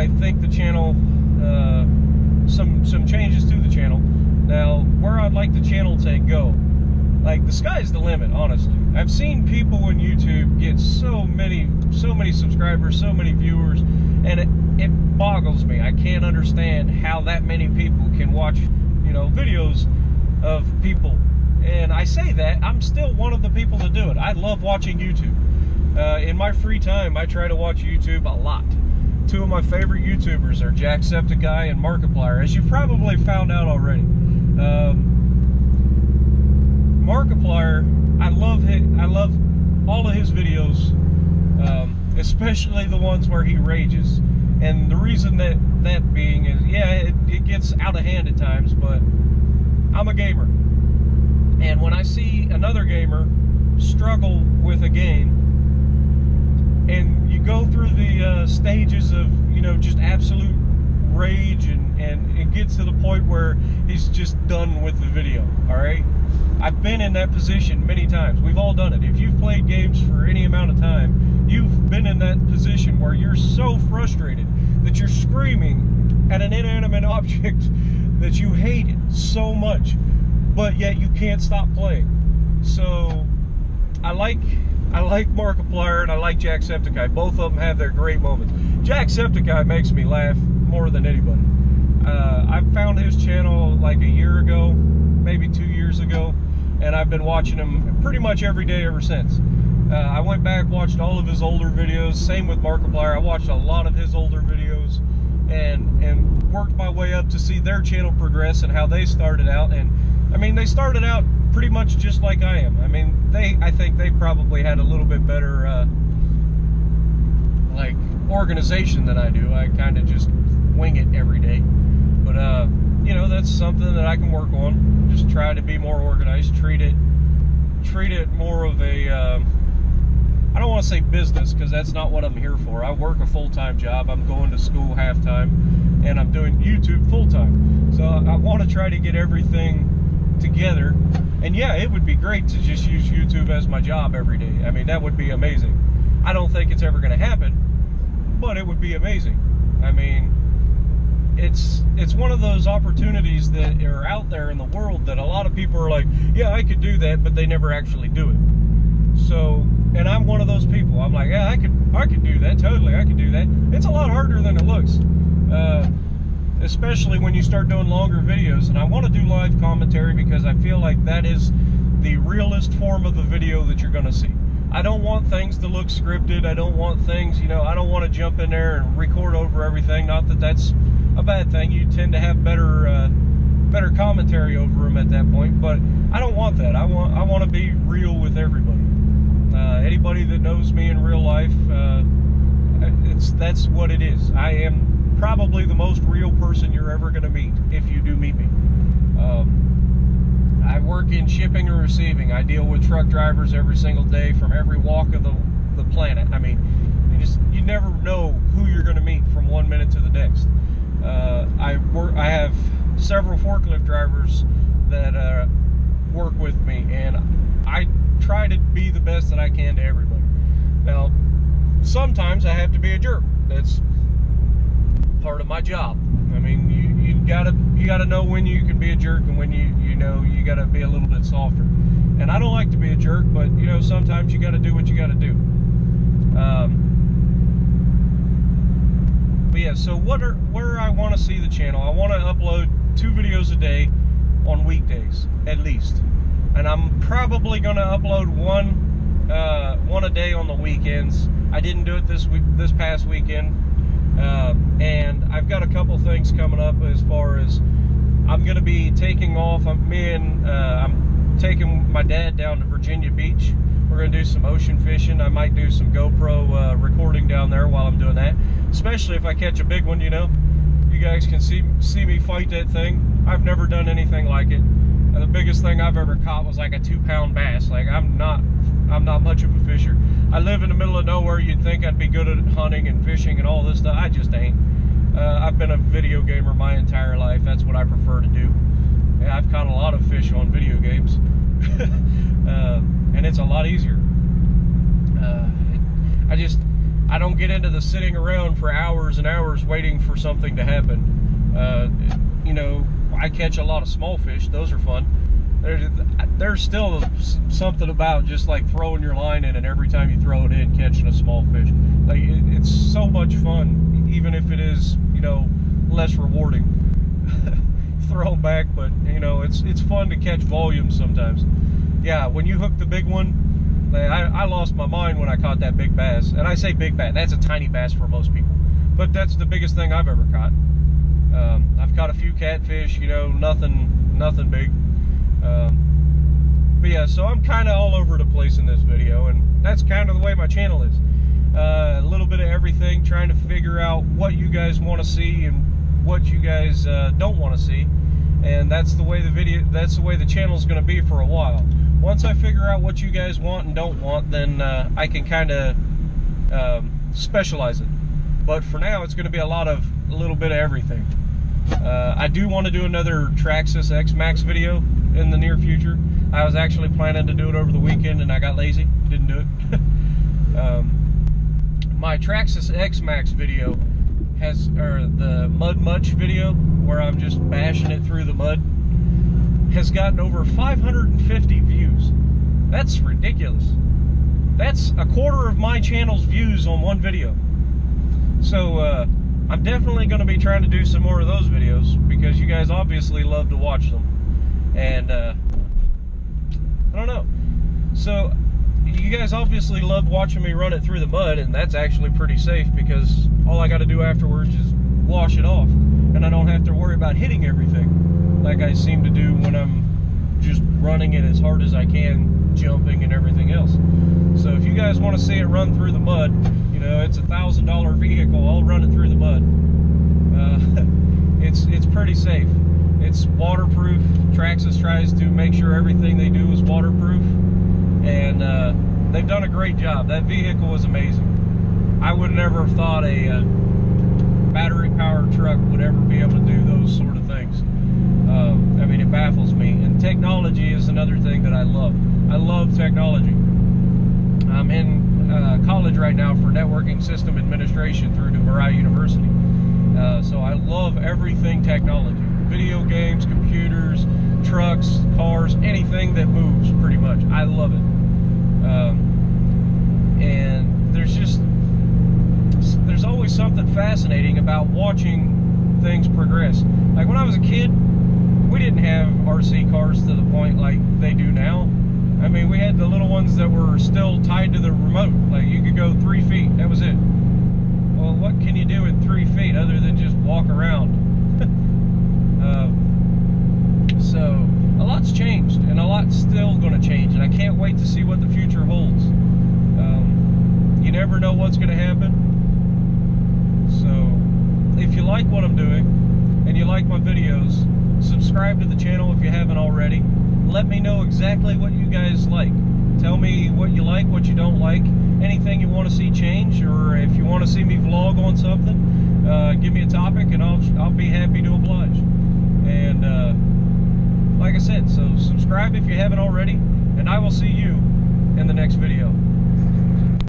I think the channel, some changes to the channel. Now, where I'd like the channel to go, like, the sky's the limit, honestly. I've seen people on YouTube get so many subscribers, so many viewers, and it boggles me. I can't understand how that many people can watch, you know, videos of people. And I say that, I'm still one of the people that do it. I love watching YouTube. In my free time, I try to watch YouTube a lot. Two of my favorite YouTubers are Jacksepticeye and Markiplier, as you've probably found out already. Markiplier, I love all of his videos, especially the ones where he rages. And the reason that being is, yeah, it gets out of hand at times, but I'm a gamer. And when I see another gamer struggle with a game, and you go through the stages of, you know, just absolute rage, and it gets to the point where he's just done with the video, all right? I've been in that position many times. We've all done it. If you've played games for any amount of time, you've been in that position where you're so frustrated that you're screaming at an inanimate object that you hate it so much, but yet you can't stop playing. So I like Markiplier and I like Jacksepticeye. Both of them have their great moments. Jacksepticeye makes me laugh more than anybody. I found his channel like a year ago, maybe 2 years ago, and I've been watching him pretty much every day ever since. I went back, watched all of his older videos. Same with Markiplier. I watched a lot of his older videos and worked my way up to see their channel progress and how they started out. And I mean, they started out pretty much just like I am. I mean, I think they probably had a little bit better like organization than I do. I kind of just wing it every day. But you know, that's something that I can work on. Just try to be more organized. Treat it more of a I don't want to say business, because that's not what I'm here for. I work a full-time job. I'm going to school half-time, and I'm doing YouTube full-time. So I want to try to get everything together. And yeah, it would be great to just use YouTube as my job every day. I mean, that would be amazing. I don't think it's ever going to happen, but it would be amazing. I mean, it's one of those opportunities that are out there in the world that a lot of people are like, yeah, I could do that, but they never actually do it. So, and I'm one of those people. I'm like, yeah, I could do that, totally, I could do that. It's a lot harder than it looks, especially when you start doing longer videos. And I want to do live commentary because I feel like that is the realest form of the video that you're going to see. I don't want things to look scripted. I don't want things, you know, I don't want to jump in there and record over everything. Not that that's a bad thing. You tend to have better commentary over them at that point, but I don't want that. I want to be real with everybody. Anybody that knows me in real life, that's what it is. I am probably the most real person you're ever going to meet, if you do meet me. I work in shipping and receiving. I deal with truck drivers every single day from every walk of the planet. I mean, you never know who you're going to meet from 1 minute to the next. I have several forklift drivers that work with me, and I try to be the best that I can to everybody. Now, sometimes I have to be a jerk. That's part of my job. I mean, you gotta know when you can be a jerk and when you know you gotta be a little bit softer. And I don't like to be a jerk, but you know, sometimes you gotta do what you gotta do. But yeah, so where I want to see the channel, I want to upload 2 videos a day on weekdays at least, and I'm probably going to upload one a day on the weekends. I didn't do it this past weekend, and I've got a couple things coming up as far as I'm going to be taking off. I'm taking my dad down to Virginia Beach. We're going to do some ocean fishing. I might do some GoPro recording down there while I'm doing that, especially if I catch a big one, you know. You guys can see me fight that thing. I've never done anything like it. And the biggest thing I've ever caught was like a 2-pound bass. Like, I'm not much of a fisher. I live in the middle of nowhere. You'd think I'd be good at hunting and fishing and all this stuff. I just ain't. I've been a video gamer my entire life. That's what I prefer to do. Yeah, I've caught a lot of fish on video games. And it's a lot easier. I don't get into the sitting around for hours and hours waiting for something to happen. You know, I catch a lot of small fish. Those are fun. There's still something about just like throwing your line in and every time you throw it in, catching a small fish. Like it's so much fun, even if it is, you know, less rewarding. Throw them back, but you know, it's fun to catch volumes sometimes. Yeah, when you hook the big one, I lost my mind when I caught that big bass. And I say big bass, that's a tiny bass for most people, but that's the biggest thing I've ever caught. I've caught a few catfish, you know, nothing big. But yeah, so I'm kind of all over the place in this video, and that's kind of the way my channel is. A little bit of everything, trying to figure out what you guys want to see and what you guys don't want to see, and that's the way the channel is going to be for a while. Once I figure out what you guys want and don't want, then I can kind of specialize it. But for now, it's going to be a little bit of everything. I do want to do another Traxxas X-Max video in the near future. I was actually planning to do it over the weekend and I got lazy, didn't do it. My Traxxas X-Max video the Mud Much video, where I'm just bashing it through the mud, has gotten over 550 views. That's ridiculous. That's a quarter of my channel's views on one video. So I'm definitely going to be trying to do some more of those videos because you guys obviously love to watch them. And I don't know. So you guys obviously love watching me run it through the mud, and that's actually pretty safe because all I got to do afterwards is wash it off, and I don't have to worry about hitting everything like I seem to do when I'm just running it as hard as I can, jumping and everything else. So if you guys want to see it run through the mud, you know, it's $1,000 vehicle, I'll run it through the mud. It's pretty safe. It's waterproof. Traxxas tries to make sure everything they do is waterproof, and they've done a great job. That vehicle was amazing. I would never have thought a battery-powered truck would ever be able to do those sort of things. I mean, it baffles me. And technology is another thing that I love. I love technology. I'm in college right now for networking system administration through DeVry University. So I love everything technology. Video games, computers, trucks, cars, anything that moves, pretty much. I love it. And there's always something fascinating about watching things progress. Like when I was a kid, we didn't have RC cars to the point like they do now. I mean, we had the little ones that were still tied to the remote. Like you could go 3 feet, that was it. Well, what can you do in 3 feet other than just walk around? So a lot's changed, and a lot's still going to change, and I can't wait to see what the future holds. You never know what's going to happen. So if you like what I'm doing and you like my videos, subscribe to the channel if you haven't already. Let me know exactly what you guys like. Tell me what you like, what you don't like, anything you want to see change, or if you want to see me vlog on something, give me a topic and I'll be happy to oblige. And like I said, so subscribe if you haven't already, and I will see you in the next video.